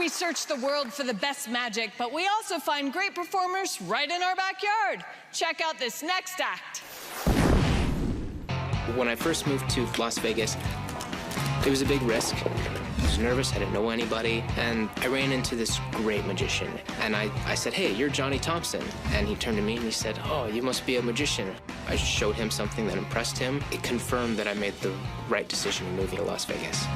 we search the world for the best magic, but we also find great performers right in our backyard. Check out this next act. When I first moved to Las Vegas, it was a big risk. I was nervous, I didn't know anybody, and I ran into this great magician. And I said, "Hey, you're Johnny Thompson." And he turned to me and he said, "Oh, you must be a magician." I showed him something that impressed him. It confirmed that I made the right decision in moving to Las Vegas.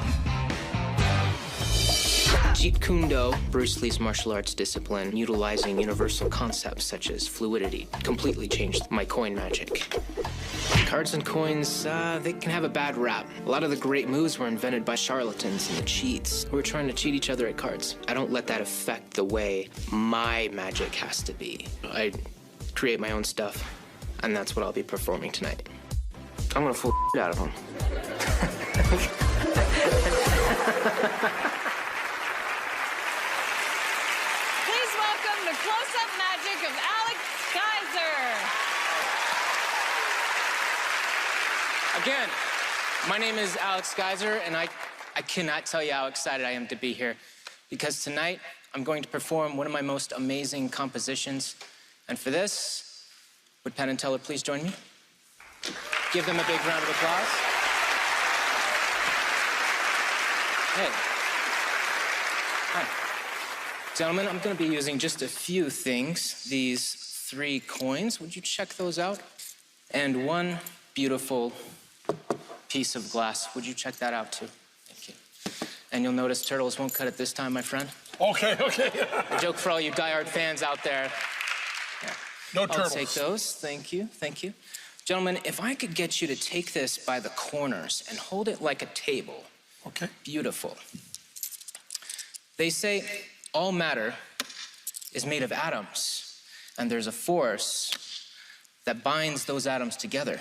Jeet Kune Do, Bruce Lee's martial arts discipline, utilizing universal concepts such as fluidity, completely changed my coin magic. Cards and coins, they can have a bad rap. A lot of the great moves were invented by charlatans and the cheats who were trying to cheat each other at cards. I don't let that affect the way my magic has to be. I create my own stuff, and that's what I'll be performing tonight. I'm gonna fool the out of them. Please welcome the close-up magic of Alex Kaiser. Again, my name is Alex Kaiser, and I cannot tell you how excited I am to be here, because tonight I'm going to perform one of my most amazing compositions. And for this, would Penn and Teller please join me? Give them a big round of applause. Hey. Hi. Gentlemen, I'm going to be using just a few things. These 3 coins, would you check those out? And 1 beautiful piece of glass. Would you check that out too? Thank you. And you'll notice turtles won't cut it this time, my friend. Okay. A joke for all you diehard fans out there. Yeah. No turtles. I'll take those. Thank you. Gentlemen, if I could get you to take this by the corners and hold it like a table. Okay. Beautiful. They say all matter is made of atoms, and there's a force that binds those atoms together.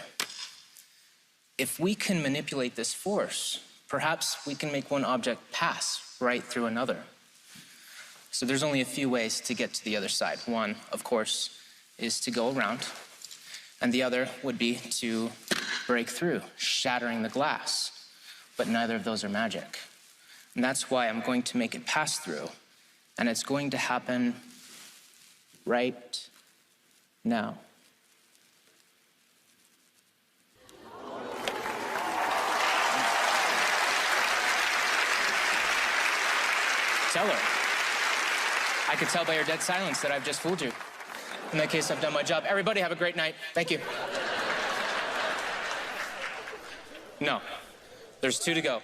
If we can manipulate this force, perhaps we can make one object pass right through another. So there's only a few ways to get to the other side. One, of course, is to go around, and the other would be to break through, shattering the glass. But neither of those are magic. And that's why I'm going to make it pass through, and it's going to happen right now. Teller, I could tell by your dead silence that I've just fooled you. In that case, I've done my job. Everybody have a great night. Thank you. No, there's 2 to go.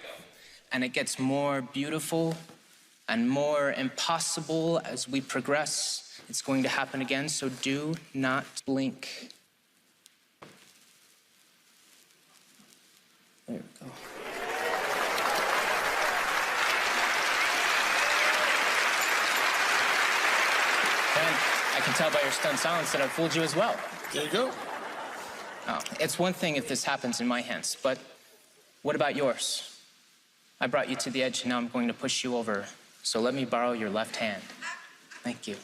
And it gets more beautiful and more impossible as we progress. It's going to happen again, so do not blink. There we go. And I can tell by your stunned silence that I've fooled you as well. There you go. Oh, it's one thing if this happens in my hands, but what about yours? I brought you to the edge, and now I'm going to push you over. So let me borrow your left hand. Thank you.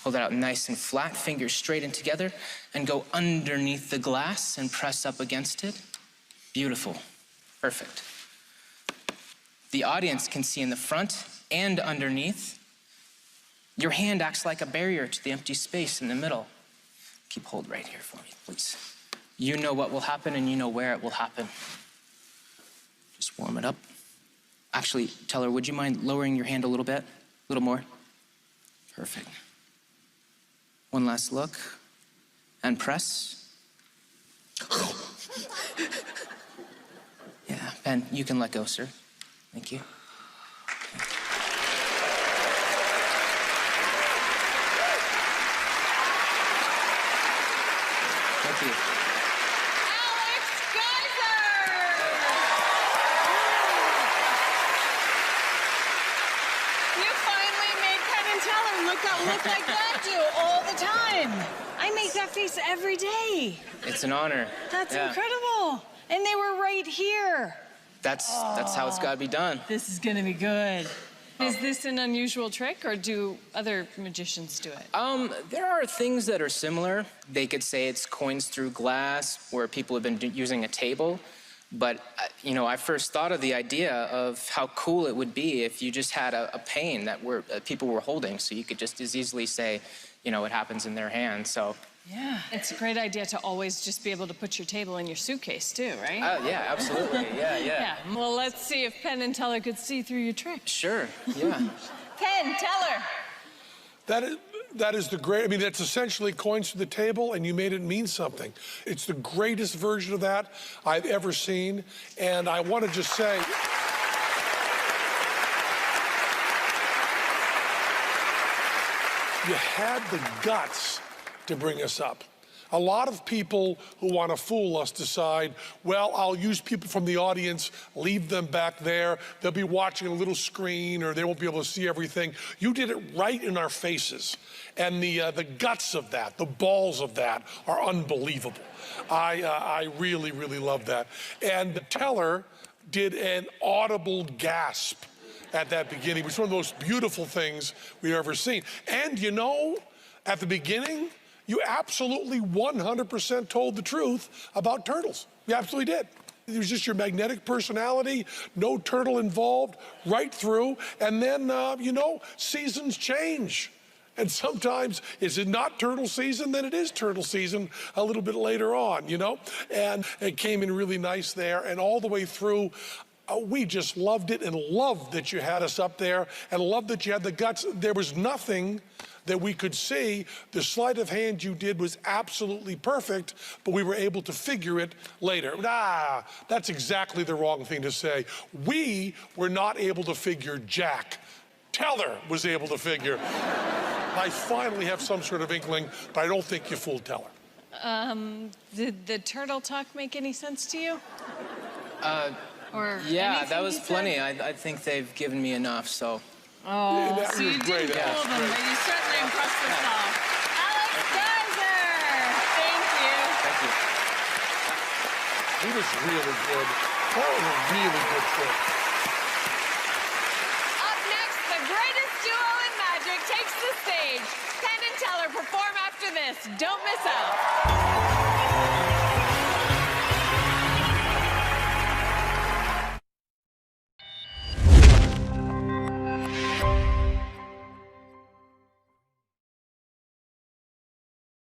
Hold it out nice and flat, fingers straight and together, and go underneath the glass and press up against it. Beautiful. Perfect. The audience can see in the front and underneath. Your hand acts like a barrier to the empty space in the middle. Keep hold right here for me, please. You know what will happen, and you know where it will happen. Just warm it up. Actually, Teller, would you mind lowering your hand a little bit? A little more? Perfect. One last look. And press. Yeah, Ben, you can let go, sir. Thank you. Thank you. Alex Kaiser! You finally made Penn and Teller look like that do all the time. I make that face every day. It's an honor. That's Yeah. incredible. And they were right here. That's how it's gotta be done. This is gonna be good. Is this an unusual trick, or do other magicians do it? There are things that are similar. They could say it's coins through glass, where people have been using a table. But, you know, I first thought of the idea of how cool it would be if you just had a pane that people were holding, so you could just as easily say, you know, it happens in their hand. So. Yeah, it's a great idea to always just be able to put your table in your suitcase too, right? Yeah, absolutely. Yeah. Well, let's see if Penn and Teller could see through your trick. Sure. Yeah. Penn, Teller. That is the great, I mean, that's essentially coins to the table, and you made it mean something. It's the greatest version of that I've ever seen, and I want to just say, you had the guts to bring us up. A lot of people who want to fool us decide, well, I'll use people from the audience, leave them back there. They'll be watching a little screen or they won't be able to see everything. You did it right in our faces. And the guts of that, the balls of that are unbelievable. I really, really love that. And Teller did an audible gasp at that beginning, which is one of the most beautiful things we've ever seen. And you know, at the beginning, you absolutely 100% told the truth about turtles. You absolutely did. It was just your magnetic personality, no turtle involved, right through. And then, you know, seasons change. And sometimes, is it not turtle season? Then it is turtle season a little bit later on, you know? And it came in really nice there. And all the way through, we just loved it and loved that you had us up there and loved that you had the guts. There was nothing that we could see. The sleight of hand you did was absolutely perfect, but we were able to figure it later. That's exactly the wrong thing to say. We were not able to figure Jack. Teller was able to figure. I finally have some sort of inkling, but I don't think you fooled Teller. Did the turtle talk make any sense to you? Yeah, that was plenty. I think they've given me enough, so. Oh, that so you was didn't great, fool them, but you certainly impressed us all. Alex Geyser! Thank you. Thank you. He was really good. That was a really good trick. Up next, the greatest duo in magic takes the stage. Penn and Teller perform after this. Don't miss out.